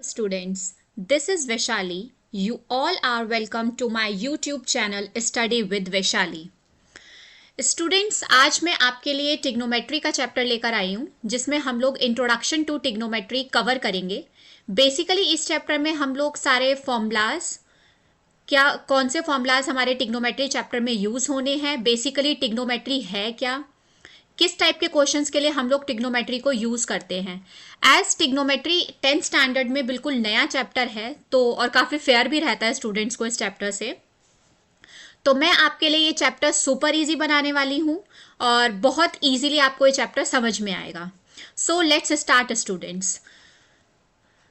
Students, this is Vaishali. You all are welcome to my YouTube channel Study with Vaishali. Students, आज मैं आपके लिए trigonometry का chapter लेकर आई हूँ जिसमें हम लोग इंट्रोडक्शन टू टिग्नोमेट्री कवर करेंगे। बेसिकली इस चैप्टर में हम लोग सारे फॉर्मूलाज कौन से फॉर्मूलाज हमारे टिग्नोमेट्री चैप्टर में यूज़ होने हैं, बेसिकली टिग्नोमेट्री है क्या, किस टाइप के क्वेश्चंस के लिए हम लोग टिग्नोमेट्री को यूज़ करते हैं। एज टिग्नोमेट्री 10th स्टैंडर्ड में बिल्कुल नया चैप्टर है तो और काफ़ी फेयर भी रहता है स्टूडेंट्स को इस चैप्टर से, तो मैं आपके लिए ये चैप्टर सुपर इजी बनाने वाली हूँ और बहुत इजीली आपको ये चैप्टर समझ में आएगा। So let's start students.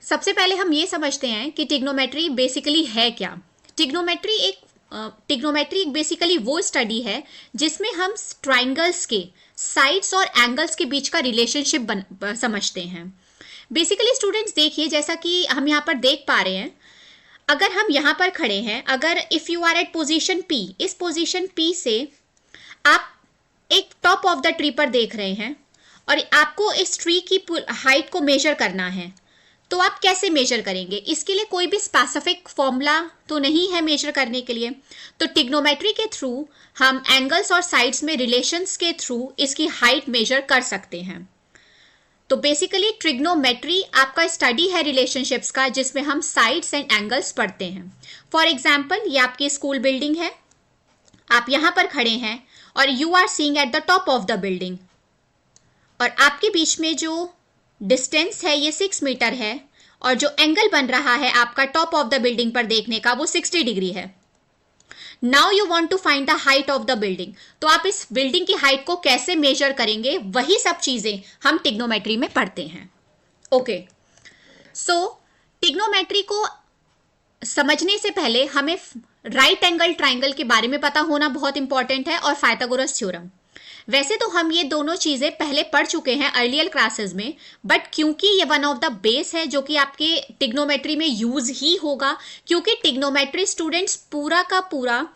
सबसे पहले हम ये समझते हैं कि टिग्नोमेट्री बेसिकली है क्या। टिग्नोमेट्री बेसिकली वो स्टडी है जिसमें हम ट्राइंगल्स के साइड्स और एंगल्स के बीच का रिलेशनशिप समझते हैं। बेसिकली स्टूडेंट्स देखिए, जैसा कि हम यहाँ पर देख पा रहे हैं, अगर हम यहाँ पर खड़े हैं, अगर if you are at position P, इस पोजीशन P से आप एक टॉप ऑफ द ट्री पर देख रहे हैं और आपको इस ट्री की हाइट को मेजर करना है, तो आप कैसे मेजर करेंगे? इसके लिए कोई भी स्पेसिफिक फॉर्मूला तो नहीं है मेजर करने के लिए, तो टिग्नोमेट्री के थ्रू हम एंगल्स और साइड्स में रिलेशंस के थ्रू इसकी हाइट मेजर कर सकते हैं। तो बेसिकली ट्रिग्नोमेट्री आपका स्टडी है रिलेशनशिप्स का, जिसमें हम साइड्स एंड एंगल्स पढ़ते हैं। फॉर एग्जाम्पल, ये आपकी स्कूल बिल्डिंग है, आप यहाँ पर खड़े हैं और you are seeing at the top of the building, और आपके बीच में जो डिस्टेंस है ये 6 मीटर है और जो एंगल बन रहा है आपका टॉप ऑफ द बिल्डिंग पर देखने का वो 60 डिग्री है। Now you want to find the height of the building, तो आप इस बिल्डिंग की हाइट को कैसे मेजर करेंगे, वही सब चीजें हम टिग्नोमेट्री में पढ़ते हैं। ओके, सो टिग्नोमेट्री को समझने से पहले हमें राइट एंगल ट्राइंगल के बारे में पता होना बहुत इंपॉर्टेंट है, और पाइथागोरस थ्योरम। वैसे तो हम ये दोनों चीज़ें पहले पढ़ चुके हैं अर्लियर क्लासेस में, बट क्योंकि ये वन ऑफ द बेस है जो कि आपके टिग्नोमेट्री में यूज़ ही होगा, क्योंकि टिग्नोमेट्री स्टूडेंट्स पूरा का पूरा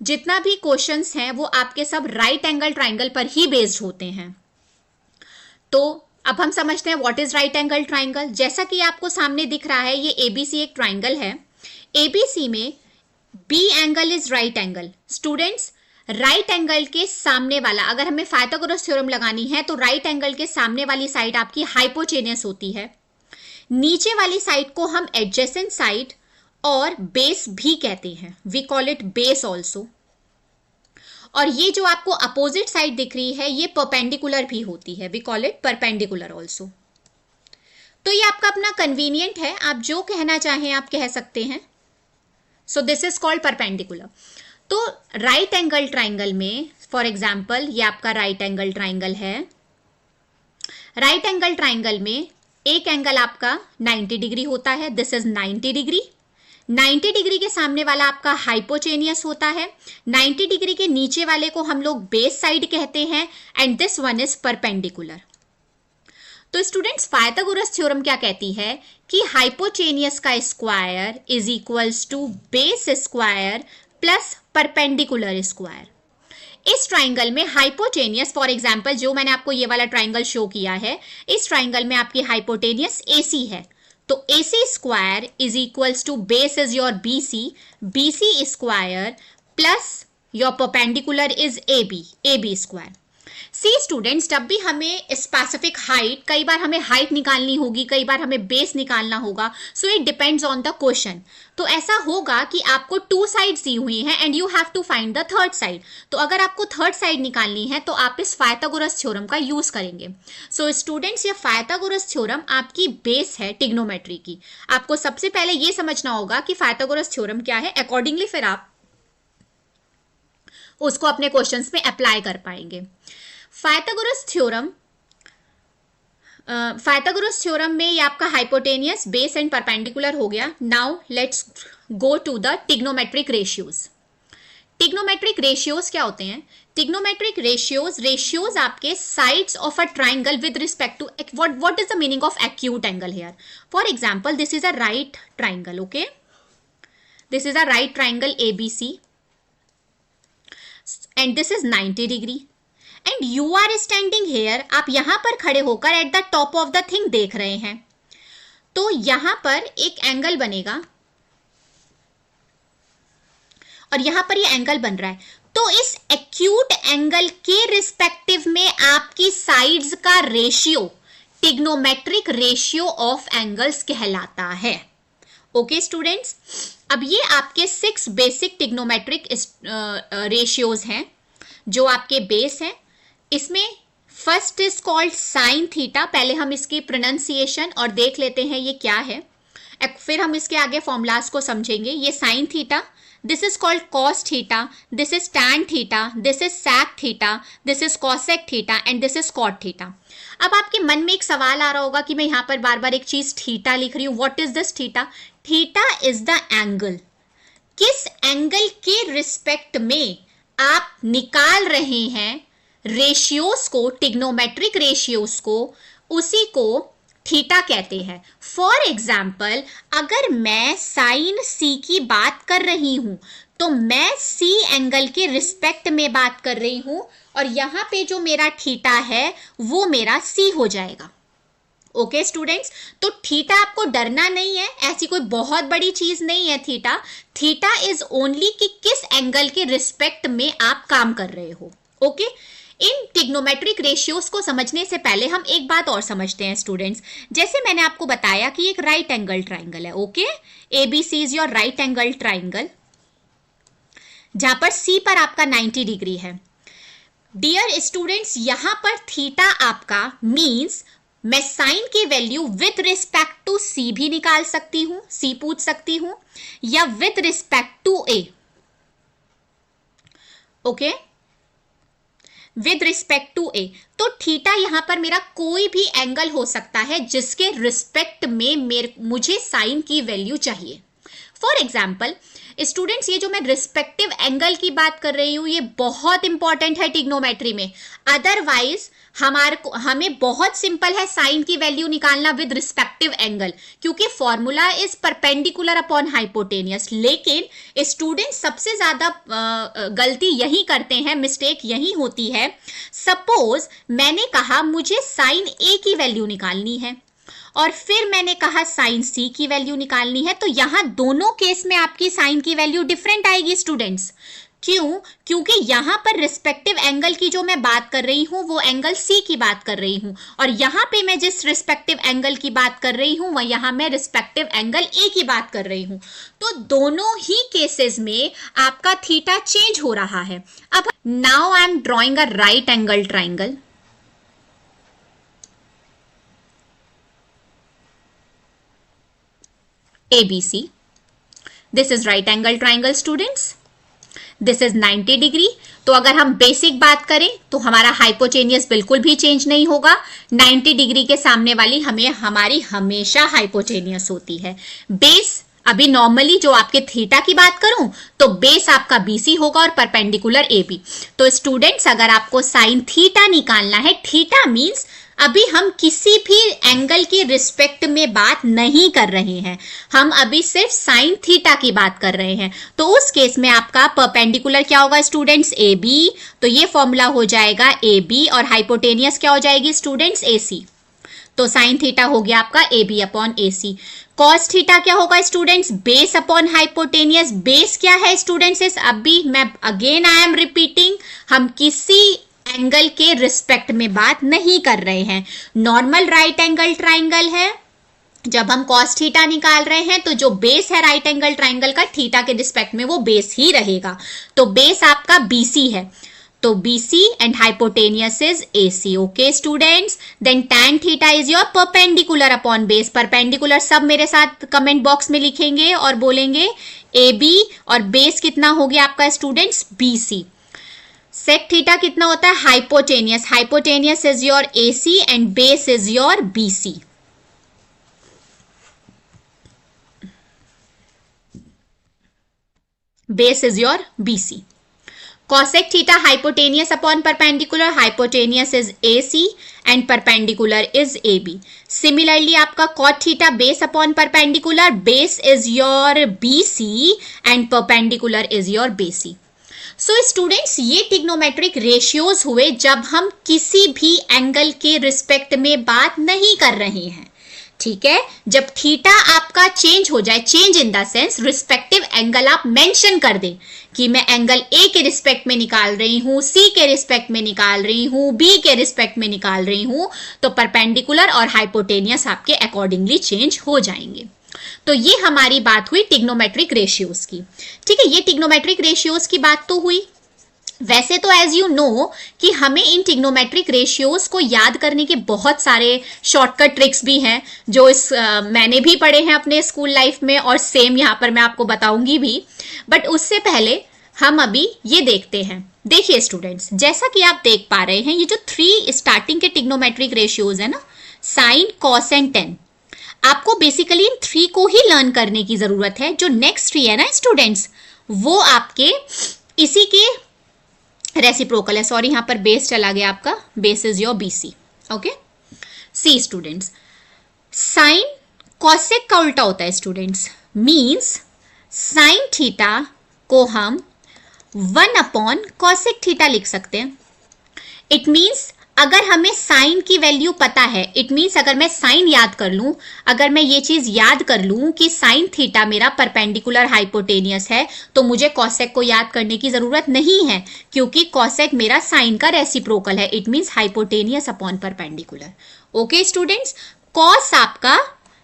जितना भी क्वेश्चंस हैं वो आपके सब राइट एंगल ट्राइंगल पर ही बेस्ड होते हैं। तो अब हम समझते हैं what is right angle triangle. जैसा कि आपको सामने दिख रहा है, ये ABC एक ट्राइंगल है। ABC में B angle is right angle. Students, right angle के सामने वाला, अगर हमें पाइथागोरस थ्योरम लगानी है तो राइट एंगल के सामने वाली साइड आपकी हाइपोटेन्यूस होती है। नीचे वाली साइड को हम एडजेसेंट साइड और बेस भी कहते हैं, we call it base also. और ये जो आपको अपोजिट साइड दिख रही है ये परपेंडिकुलर भी होती है, we call it perpendicular also. तो ये आपका अपना कन्वीनियंट है, आप जो कहना चाहें आप कह सकते हैं। So this is called perpendicular. तो राइट एंगल ट्राइंगल में, फॉर एग्जाम्पल, ये आपका राइट एंगल ट्राइंगल है। राइट एंगल ट्राइंगल में एक एंगल आपका 90 डिग्री होता है, दिस इज 90 डिग्री। 90 डिग्री के सामने वाला आपका हाइपोटेनियस होता है। 90 डिग्री के नीचे वाले को हम लोग बेस साइड कहते हैं, and this one is perpendicular. तो स्टूडेंट्स, पाइथागोरस थ्योरम क्या कहती है कि हाइपोटेनियस का square is equals to base square plus perpendicular square. इस ट्राइंगल में हाइपोटेनियस, फॉर एग्जांपल जो मैंने आपको ये वाला ट्राइंगल शो किया है, इस ट्राइंगल में आपकी हाइपोटेनियस AC है, तो AC square is equals to base is your BC square plus your perpendicular is AB square. See students, जब भी हमें स्पेसिफिक हाइट, कई बार हमें हाइट निकालनी होगी, कई बार हमें बेस निकालना होगा, so it depends on the question. तो ऐसा होगा कि आपको 2 साइड्स दी हुई हैं and you have to find the third side. तो अगर आपको थर्ड साइड निकालनी है तो आप इस पाइथागोरस थ्योरम का यूज करेंगे। सो स्टूडेंट्स, ये पाइथागोरस थ्योरम आपकी बेस है टिग्नोमेट्री की। आपको सबसे पहले ये समझना होगा कि पाइथागोरस थ्योरम क्या है, अकॉर्डिंगली फिर आप उसको अपने क्वेश्चंस में अप्लाई कर पाएंगे। पाइथागोरस थ्योरम में ये आपका हाइपोटेनियस, बेस एंड परपेंडिकुलर हो गया। Now let's go to the trigonometric ratios. Trigonometric ratios क्या होते हैं? टिग्नोमेट्रिक रेशियोज आपके sides of a triangle with respect to what is the meaning of acute angle here. For example, this is a right triangle, okay, this is a right triangle ABC and this is 90 degree and you are standing here. आप यहां पर खड़े होकर at the top of the thing देख रहे हैं। तो यहां पर एक एंगल बनेगा और यहां पर ये एंगल बन रहा है, तो इस एक्यूट एंगल के रिस्पेक्टिव में आपकी साइड्स का ratio trigonometric ratio of angles कहलाता है। ओके स्टूडेंट्स, अब ये आपके 6 बेसिक ट्रिग्नोमेट्रिक रेशियोज हैं जो आपके बेस हैं। इसमें first is called sine theta. पहले हम इसकी प्रोनाउंसिएशन और देख लेते हैं ये क्या है, फिर हम इसके आगे फॉर्मूलाज को समझेंगे। ये sine theta, this is called cos theta, this is tan theta, this is sec theta, this is cosec theta and this is cot theta. अब आपके मन में एक सवाल आ रहा होगा कि मैं यहाँ पर बार बार एक चीज थीटा लिख रही हूँ, what is this theta? Theta is the angle, किस एंगल के रिस्पेक्ट में आप निकाल रहे हैं रेशियोज को, ट्रिग्नोमेट्रिक रेशियोज को, उसी को थीटा कहते हैं। फॉर एग्जाम्पल, अगर मैं साइन सी की बात कर रही हूं तो मैं सी एंगल के रिस्पेक्ट में बात कर रही हूं और यहां पे जो मेरा थीटा है वो मेरा सी हो जाएगा। ओके स्टूडेंट्स, तो थीटा आपको डरना नहीं है, ऐसी कोई बहुत बड़ी चीज नहीं है थीटा। थीटा इज ओनली कि किस एंगल के रिस्पेक्ट में आप काम कर रहे हो। ओके, इन ट्रिग्नोमेट्रिक रेशियोज को समझने से पहले हम एक बात और समझते हैं स्टूडेंट्स। जैसे मैंने आपको बताया कि एक राइट एंगल ट्राइंगल है, okay, ABC is your right angle triangle, जहां पर सी पर आपका 90 डिग्री है। डियर स्टूडेंट्स, यहां पर थीटा आपका मींस मैं साइन की value with respect to C भी निकाल सकती हूं, सी पूछ सकती हूं, या with respect to A. Okay, with respect to A. तो थीटा यहां पर मेरा कोई भी एंगल हो सकता है जिसके रिस्पेक्ट में मुझे साइन की वैल्यू चाहिए। फॉर एग्जाम्पल स्टूडेंट्स, ये जो मैं रिस्पेक्टिव एंगल की बात कर रही हूं ये बहुत इंपॉर्टेंट है ट्रिग्नोमेट्री में। अदरवाइज हमें बहुत सिंपल है साइन की वैल्यू निकालना विद रिस्पेक्टिव एंगल, क्योंकि formula is perpendicular upon hypotenuse. लेकिन स्टूडेंट सबसे ज्यादा गलती यही करते हैं, मिस्टेक यही होती है। सपोज मैंने कहा मुझे साइन ए की वैल्यू निकालनी है और फिर मैंने कहा साइन सी की वैल्यू निकालनी है, तो यहां दोनों केस में आपकी साइन की वैल्यू डिफरेंट आएगी स्टूडेंट्स। क्यों? क्योंकि यहां पर रिस्पेक्टिव एंगल की जो मैं बात कर रही हूं वो एंगल सी की बात कर रही हूं, और यहां पे मैं जिस रिस्पेक्टिव एंगल की बात कर रही हूं वह यहां मैं रिस्पेक्टिव एंगल ए की बात कर रही हूं। तो दोनों ही केसेस में आपका थीटा चेंज हो रहा है। अब now I am drawing a right angle triangle. ABC. This is right angle triangle students. This is 90 degree. तो अगर हम बेसिक बात करें तो हमारा हाइपोटेनियस बिल्कुल भी चेंज नहीं होगा। 90 डिग्री के सामने वाली हमारी हमेशा हाइपोटेनियस होती है। बेस अभी नॉर्मली जो आपके थीटा की बात करूं तो बेस आपका BC होगा और परपेंडिकुलर AB। तो स्टूडेंट्स, अगर आपको साइन थीटा निकालना है, थीटा मींस अभी हम किसी भी एंगल की रिस्पेक्ट में बात नहीं कर रहे हैं, हम अभी सिर्फ साइन थीटा की बात कर रहे हैं। तो उस केस में आपका परपेंडिकुलर क्या होगा स्टूडेंट्स? AB। तो ये फॉर्मूला हो जाएगा AB और हाइपोटेनियस क्या हो जाएगी स्टूडेंट्स? AC। तो साइन थीटा हो गया आपका AB upon AC। Cos theta क्या होगा students? Base upon hypotenuse. Base क्या है स्टूडेंट्स? अभी मैं अगेन आई एम रिपीटिंग, हम किसी एंगल के रिस्पेक्ट में बात नहीं कर रहे हैं। नॉर्मल राइट एंगल ट्राइंगल है, जब हम कॉस थीटा निकाल रहे हैं तो जो बेस है राइट एंगल ट्राइंगल का थीटा के रिस्पेक्ट में वो बेस ही रहेगा। तो बेस आपका BC है, तो BC and hypotenuse is AC। Okay students, then tan theta is your perpendicular upon base. Perpendicular सब मेरे साथ कमेंट बॉक्स में लिखेंगे और बोलेंगे AB, और बेस कितना हो गया आपका स्टूडेंट्स? BC। सेक थीटा कितना होता है? Hypotenuse. Hypotenuse is your AC and base is your BC। Base is your BC। Cosec theta hypotenuse upon perpendicular, hypotenuse is AC and perpendicular is AB। Similarly आपका cot theta base upon perpendicular, base is your BC and perpendicular is your BC। So students, ये trigonometric ratios हुए जब हम किसी भी angle के respect में बात नहीं कर रहे हैं। ठीक है, जब थीटा आपका चेंज हो जाए, change in the sense respective angle आप मेंशन कर दें कि मैं एंगल ए के रिस्पेक्ट में निकाल रही हूं, सी के रिस्पेक्ट में निकाल रही हूं, बी के रिस्पेक्ट में निकाल रही हूं, तो परपेंडिकुलर और हाइपोटेनियस आपके अकॉर्डिंगली चेंज हो जाएंगे। तो ये हमारी बात हुई टिग्नोमेट्रिक रेशियोज की। ठीक है, ये टिग्नोमेट्रिक रेशियोज की बात तो हुई। वैसे तो एज यू नो कि हमें इन टिग्नोमेट्रिक रेशियोज को याद करने के बहुत सारे शॉर्टकट ट्रिक्स भी हैं जो मैंने भी पढ़े हैं अपने स्कूल लाइफ में, और सेम यहाँ पर मैं आपको बताऊंगी भी। बट उससे पहले हम अभी ये देखते हैं। देखिए स्टूडेंट्स, जैसा कि आप देख पा रहे हैं, ये जो 3 स्टार्टिंग के टिग्नोमेट्रिक रेशियोज है ना, साइन, कॉस एंड टेन, आपको बेसिकली इन 3 को ही लर्न करने की जरूरत है। जो नेक्स्ट 3 है ना स्टूडेंट्स, वो आपके इसी के रेसिप्रोकल है। सॉरी, यहां पर बेस चला गया आपका, base is your BC. Okay, see students, sine cosec का उल्टा होता है स्टूडेंट्स, मींस साइन थीटा को हम 1 कॉसेक थीटा लिख सकते हैं। इट मींस अगर हमें साइन की वैल्यू पता है, इट मींस अगर मैं साइन याद कर लूं, अगर मैं ये चीज याद कर लूं कि साइन थीटा मेरा परपेंडिकुलर हाइपोटेनियस है, तो मुझे कॉसेक को याद करने की जरूरत नहीं है, क्योंकि कॉसेक मेरा साइन का रेसिप्रोकल है। It means hypotenuse upon perpendicular. Okay students, cos आपका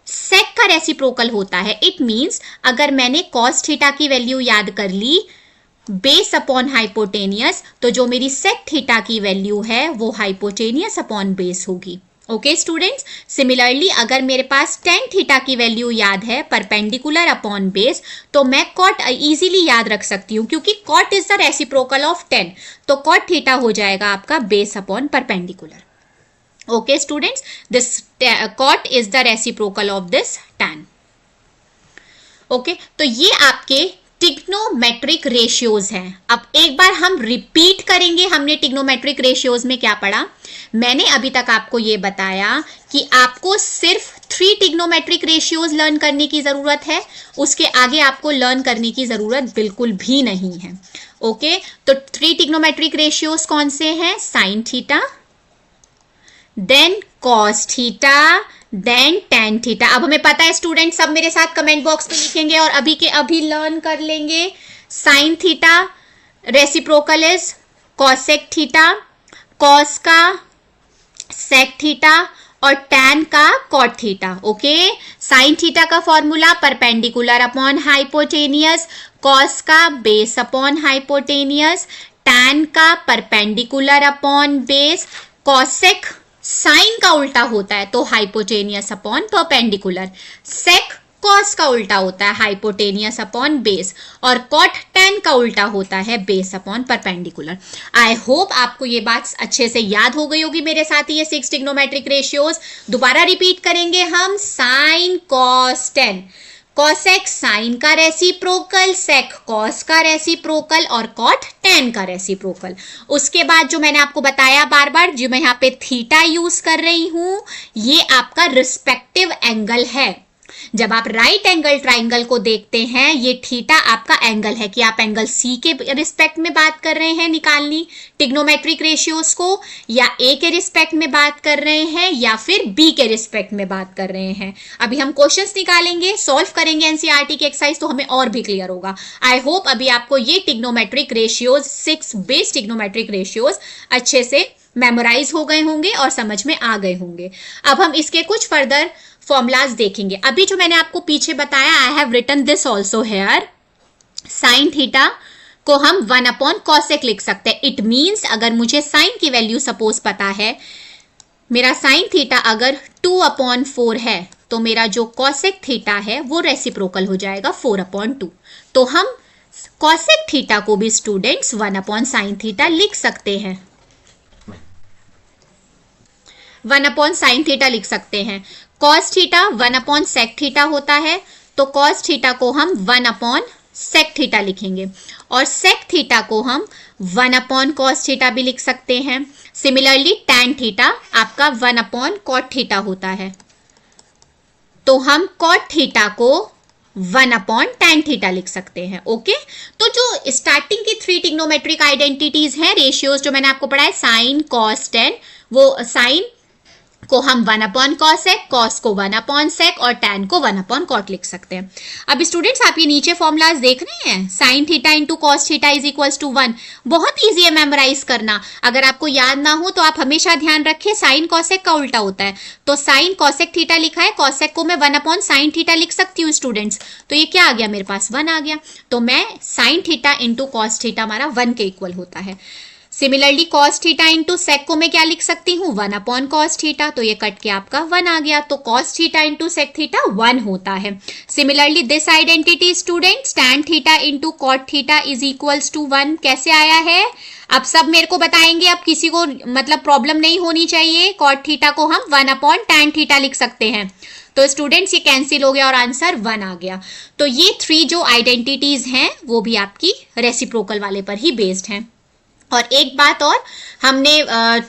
सेक का रेसिप्रोकल होता है। इट मींस अगर मैंने कॉस थीटा की वैल्यू याद कर ली बेस अपॉन हाइपोटेनियस, तो जो मेरी सेक थीटा की वैल्यू है वो हाइपोटेनियस अपॉन बेस होगी। ओके स्टूडेंट्स, सिमिलरली अगर मेरे पास टेन थीटा की वैल्यू याद है परपेंडिकुलर अपॉन बेस, तो मैं कॉट इजीली याद रख सकती हूँ, क्योंकि cot is the reciprocal of 10, तो कॉट थीटा हो जाएगा आपका base upon perpendicular. Okay students, this cot is the reciprocal of this tan। Okay, तो ये आपके टिग्नोमेट्रिक रेशियोज हैं। अब एक बार हम रिपीट करेंगे, हमने टिग्नोमेट्रिक रेशियोज में क्या पढ़ा। मैंने अभी तक आपको ये बताया कि आपको सिर्फ 3 टिग्नोमेट्रिक रेशियोज लर्न करने की जरूरत है, उसके आगे आपको लर्न करने की जरूरत बिल्कुल भी नहीं है। ओके, तो 3 टिग्नोमेट्रिक रेशियोज कौन से हैं? Sine theta, then cos theta, then tan theta. अब हमें पता है स्टूडेंट, सब मेरे साथ कमेंट बॉक्स में लिखेंगे और अभी के अभी लर्न कर लेंगे। Sine theta reciprocal is cosec theta, cos का सेक थीटा और टैन का cot theta. Okay, sine theta का formula perpendicular upon hypotenuse, cos का बेस अपॉन हाइपोटेनियस, टैन का perpendicular upon base, cosec sine का उल्टा होता है तो hypotenuse upon perpendicular, sec cos का उल्टा होता है हाइपोटेनियस अपॉन बेस, और कॉट टेन का उल्टा होता है base upon perpendicular. I hope आपको ये बात अच्छे से याद हो गई होगी मेरे साथ। ये 6 टिग्नोमेट्रिक रेशियोज दोबारा रिपीट करेंगे हम। Sine cos tan, cosec sine का रेसिप्रोकल, सेक कॉस का रेसिप्रोकल और कॉट टेन का रेसिप्रोकल। उसके बाद जो मैंने आपको बताया बार बार, जो मैं यहाँ पे थीटा यूज कर रही हूं, ये आपका रिस्पेक्टिव एंगल है। जब आप राइट एंगल ट्राइंगल को देखते हैं, ये थीटा आपका एंगल है कि आप एंगल सी के रिस्पेक्ट में बात कर रहे हैं निकालनी टिग्नोमेट्रिक रेशियोज को, या ए के रिस्पेक्ट में बात कर रहे हैं, या फिर बी के रिस्पेक्ट में बात कर रहे हैं। अभी हम क्वेश्चंस निकालेंगे, सॉल्व करेंगे एनसीईआरटी की एक्सरसाइज, तो हमें और भी क्लियर होगा। आई होप अभी आपको ये trigonometric ratios 6 base trigonometric ratios अच्छे से मेमोराइज हो गए होंगे और समझ में आ गए होंगे। अब हम इसके कुछ फर्दर फॉर्मूलाज देखेंगे। अभी जो मैंने आपको पीछे बताया, I have written this also here. Sine theta को हम 1 कॉसेक लिख सकते हैं। इट मींस अगर मुझे साइन की वैल्यू सपोज पता है, मेरा साइन थीटा अगर 2/4 है, तो मेरा जो कॉसेक थीटा है वो रेसिप्रोकल हो जाएगा 4/2। तो हम कॉसेक थीटा को भी स्टूडेंट्स 1 साइन थीटा लिख सकते हैं, 1 साइन थीटा लिख सकते हैं। कॉस थीटा 1 सेक थीटा होता है, तो कॉस थीटा को हम 1 सेक थीटा लिखेंगे, और सेक थीटा को हम 1 कॉस थीटा भी लिख सकते हैं। सिमिलरली टैन थीटा आपका 1 कॉट थीटा होता है, तो हम कॉट थीटा को 1 टैन थीटा लिख सकते हैं। ओके, तो जो स्टार्टिंग की 3 टिग्नोमेट्रिक आइडेंटिटीज हैं, रेशियोज जो मैंने आपको पढ़ा है, साइन कॉस टेन, वो साइन को हम 1/cosec, cos को 1/sec और tan को 1/cot लिख सकते हैं। अब स्टूडेंट्स आप ये नीचे फॉर्मूलाज देख रहे हैं, sin theta into cos theta is equals to 1। बहुत ईजी है मेमोराइज करना। अगर आपको याद ना हो तो आप हमेशा ध्यान रखें साइन कॉसेक का उल्टा होता है, तो साइन कॉसेक थीटा लिखा है, कॉसेक को मैं 1/sin थीटा लिख सकती हूँ स्टूडेंट्स। तो ये क्या आ गया मेरे पास, 1 आ गया। तो मैं sine theta into cos theta हमारा 1 के इक्वल होता है। Similarly cos theta into sec को मैं क्या लिख सकती हूँ, 1/cos थीटा। तो ये कट के आपका 1 आ गया। तो cos theta into sec theta 1 होता है। Similarly this identity students tan theta into cot theta is equals to 1 कैसे आया है, अब सब मेरे को बताएंगे। अब किसी को मतलब प्रॉब्लम नहीं होनी चाहिए। कॉट थीटा को हम 1/tan थीटा लिख सकते हैं। तो स्टूडेंट्स ये कैंसिल हो गया और आंसर 1 आ गया। तो ये 3 जो आइडेंटिटीज हैं वो भी आपकी रेसिप्रोकल वाले पर ही बेस्ड हैं। और एक बात और, हमने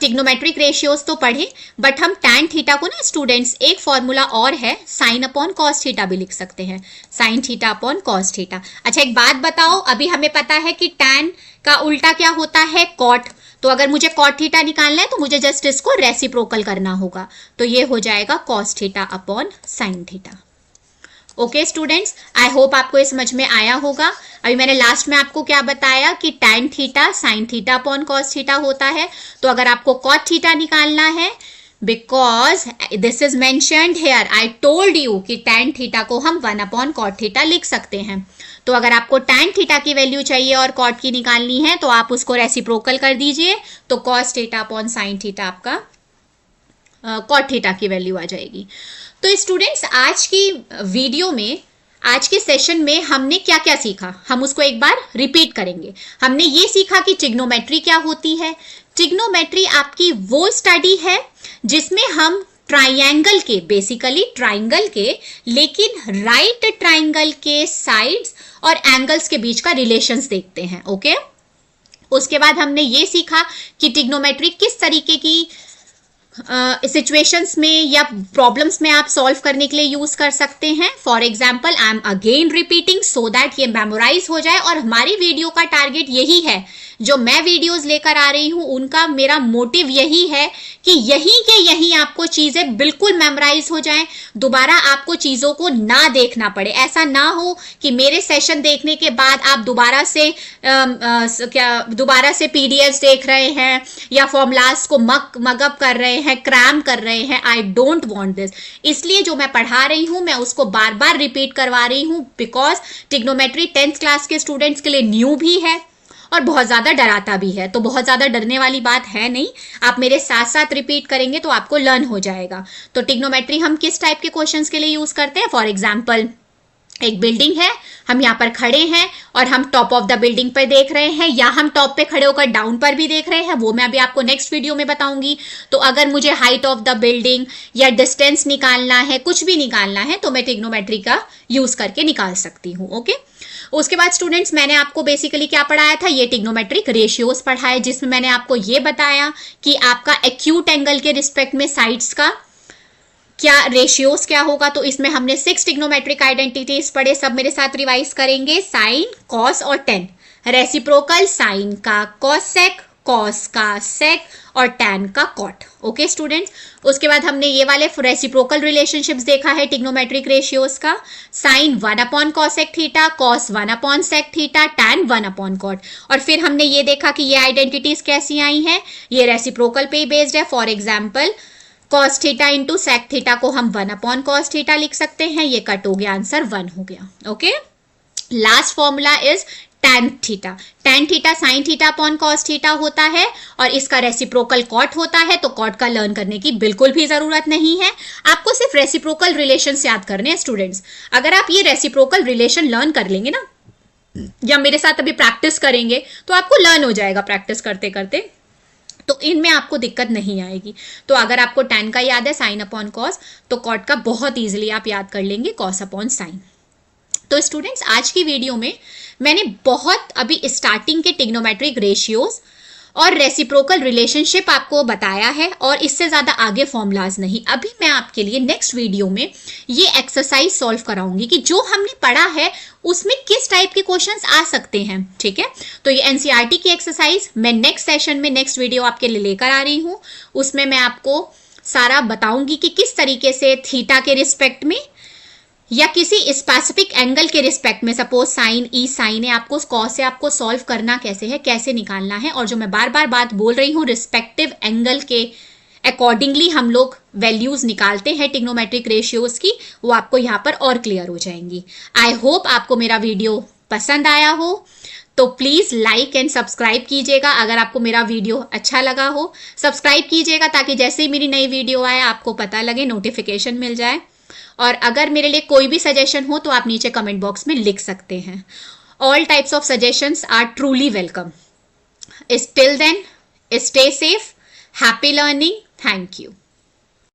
टिग्नोमेट्रिक रेशियोज तो पढ़े, बट हम tan थीटा को ना स्टूडेंट्स एक फॉर्मूला और है, sin अपॉन cos थीटा भी लिख सकते हैं, sin theta upon cos theta. अच्छा एक बात बताओ, अभी हमें पता है कि tan का उल्टा क्या होता है, cot। तो अगर मुझे cot थीटा निकालना है तो मुझे जस्ट इसको रेसिप्रोकल करना होगा। तो ये हो जाएगा cos theta upon sin theta. Okay students, आई होप आपको ये समझ में आया होगा। अभी मैंने लास्ट में आपको क्या बताया कि tan theta sine theta upon cos theta होता है। तो अगर आपको कॉट थीटा निकालना है, because this is mentioned here, I told you कि tan थीटा को हम 1/cot थीटा लिख सकते हैं। तो अगर आपको tan थीटा की वैल्यू चाहिए और कॉट की निकालनी है तो आप उसको रेसिप्रोकल कर दीजिए, तो cos theta upon sine theta आपका कॉट थीटा की वैल्यू आ जाएगी। तो स्टूडेंट्स आज की वीडियो में, आज के सेशन में हमने क्या क्या सीखा, हम उसको एक बार रिपीट करेंगे। हमने ये सीखा कि ट्रिग्नोमेट्री क्या होती है। ट्रिग्नोमेट्री आपकी वो स्टडी है जिसमें हम ट्राइंगल के, बेसिकली ट्राइंगल के, लेकिन राइट ट्राइंगल के साइड्स और एंगल्स के बीच का रिलेशंस देखते हैं। ओके, उसके बाद हमने ये सीखा कि ट्रिग्नोमेट्री किस तरीके की सिचुएशंस में या प्रॉब्लम्स में आप सॉल्व करने के लिए यूज कर सकते हैं। For example I am again repeating so that ये मेमोराइज हो जाए। और हमारी वीडियो का टारगेट यही है, जो मैं वीडियोस लेकर आ रही हूं उनका मेरा मोटिव यही है कि यहीं के यहीं आपको चीजें बिल्कुल मेमोराइज हो जाएं, दोबारा आपको चीजों को ना देखना पड़े। ऐसा ना हो कि मेरे सेशन देखने के बाद आप दोबारा से पीडीएफ देख रहे हैं या फॉर्मूलाज को मगअप कर रहे हैं, क्रैम कर रहे हैं। I don't want this. इसलिए जो मैं पढ़ा रही हूं मैं उसको बार बार रिपीट करवा रही हूं, बिकॉज ट्रिग्नोमेट्री 10th क्लास के स्टूडेंट्स के लिए न्यू भी है और बहुत ज़्यादा डराता भी है। तो बहुत ज़्यादा डरने वाली बात है नहीं, आप मेरे साथ साथ रिपीट करेंगे तो आपको लर्न हो जाएगा। तो ट्रिग्नोमेट्री हम किस टाइप के क्वेश्चंस के लिए यूज़ करते हैं, फॉर एग्जाम्पल एक बिल्डिंग है, हम यहाँ पर खड़े हैं और हम टॉप ऑफ द बिल्डिंग पर देख रहे हैं, या हम टॉप पे खड़े होकर डाउन पर भी देख रहे हैं, वो मैं अभी आपको नेक्स्ट वीडियो में बताऊंगी। तो अगर मुझे हाइट ऑफ द बिल्डिंग या डिस्टेंस निकालना है, कुछ भी निकालना है, तो मैं ट्रिग्नोमेट्री का यूज करके निकाल सकती हूँ। ओके, उसके बाद स्टूडेंट्स मैंने आपको बेसिकली क्या पढ़ाया था, ये ट्रिग्नोमेट्रिक रेशियोज पढ़ाया, जिसमें मैंने आपको ये बताया कि आपका एक्यूट एंगल के रिस्पेक्ट में साइड्स का क्या रेशियोज क्या होगा। तो इसमें हमने 6 ट्रिग्नोमेट्रिक आइडेंटिटीज पढ़े, सब मेरे साथ रिवाइज करेंगे। साइन, कॉस और टेन। रेसिप्रोकल, साइन का कॉसेक, कॉस का सेक और टैन का कॉट। ओके स्टूडेंट्स, उसके बाद हमने ये वाले रेसिप्रोकल रिलेशनशिप्स देखा है ट्रिग्नोमेट्रिक रेशियोज का। Sine 1/cosec theta, cos 1/sec theta, tan 1/cot। और फिर हमने ये देखा कि ये आइडेंटिटीज कैसी आई हैं, ये रेसिप्रोकल पे ही बेस्ड है। For example cos theta into sec theta को हम 1/cos थीटा लिख सकते हैं, ये कट हो गया, आंसर 1 हो गया। Okay, last formula is tan theta. tan theta sine theta upon cos theta होता है और इसका रेसिप्रोकल cot होता है। तो cot का लर्न करने की बिल्कुल भी जरूरत नहीं है, आपको सिर्फ रेसिप्रोकल रिलेशन याद करने हैं स्टूडेंट्स। अगर आप ये रेसिप्रोकल रिलेशन लर्न कर लेंगे ना, या मेरे साथ अभी प्रैक्टिस करेंगे, तो आपको लर्न हो जाएगा प्रैक्टिस करते करते, तो इनमें आपको दिक्कत नहीं आएगी। तो अगर आपको tan का याद है साइन अपॉन cos, तो cot का बहुत ईजिली आप याद कर लेंगे cos अपॉन साइन। तो स्टूडेंट्स आज की वीडियो में मैंने बहुत अभी स्टार्टिंग के ट्रिग्नोमेट्रिक रेशियोज और रेसिप्रोकल रिलेशनशिप आपको बताया है, और इससे ज़्यादा आगे फॉर्मूलाज नहीं। अभी मैं आपके लिए नेक्स्ट वीडियो में ये एक्सरसाइज सॉल्व कराऊंगी कि जो हमने पढ़ा है उसमें किस टाइप के क्वेश्चंस आ सकते हैं। ठीक है, तो ये एनसीईआरटी की एक्सरसाइज मैं नेक्स्ट सेशन में, नेक्स्ट वीडियो आपके लिए लेकर आ रही हूँ। उसमें मैं आपको सारा बताऊंगी कि किस तरीके से थीटा के रिस्पेक्ट में या किसी स्पेसिफिक एंगल के रिस्पेक्ट में, सपोज साइन ई साइन है, आपको कॉस से आपको सॉल्व करना कैसे है, कैसे निकालना है। और जो मैं बार बार बात बोल रही हूँ, रिस्पेक्टिव एंगल के अकॉर्डिंगली हम लोग वैल्यूज निकालते हैं ट्रिग्नोमेट्रिक रेशियोज की, वो आपको यहाँ पर और क्लियर हो जाएंगी। आई होप आपको मेरा वीडियो पसंद आया हो, तो प्लीज लाइक एंड सब्सक्राइब कीजिएगा। अगर आपको मेरा वीडियो अच्छा लगा हो, सब्सक्राइब कीजिएगा ताकि जैसे ही मेरी नई वीडियो आए आपको पता लगे, नोटिफिकेशन मिल जाए। और अगर मेरे लिए कोई भी सजेशन हो तो आप नीचे कमेंट बॉक्स में लिख सकते हैं। All types of suggestions are truly welcome. Till then, stay safe, happy learning, thank you.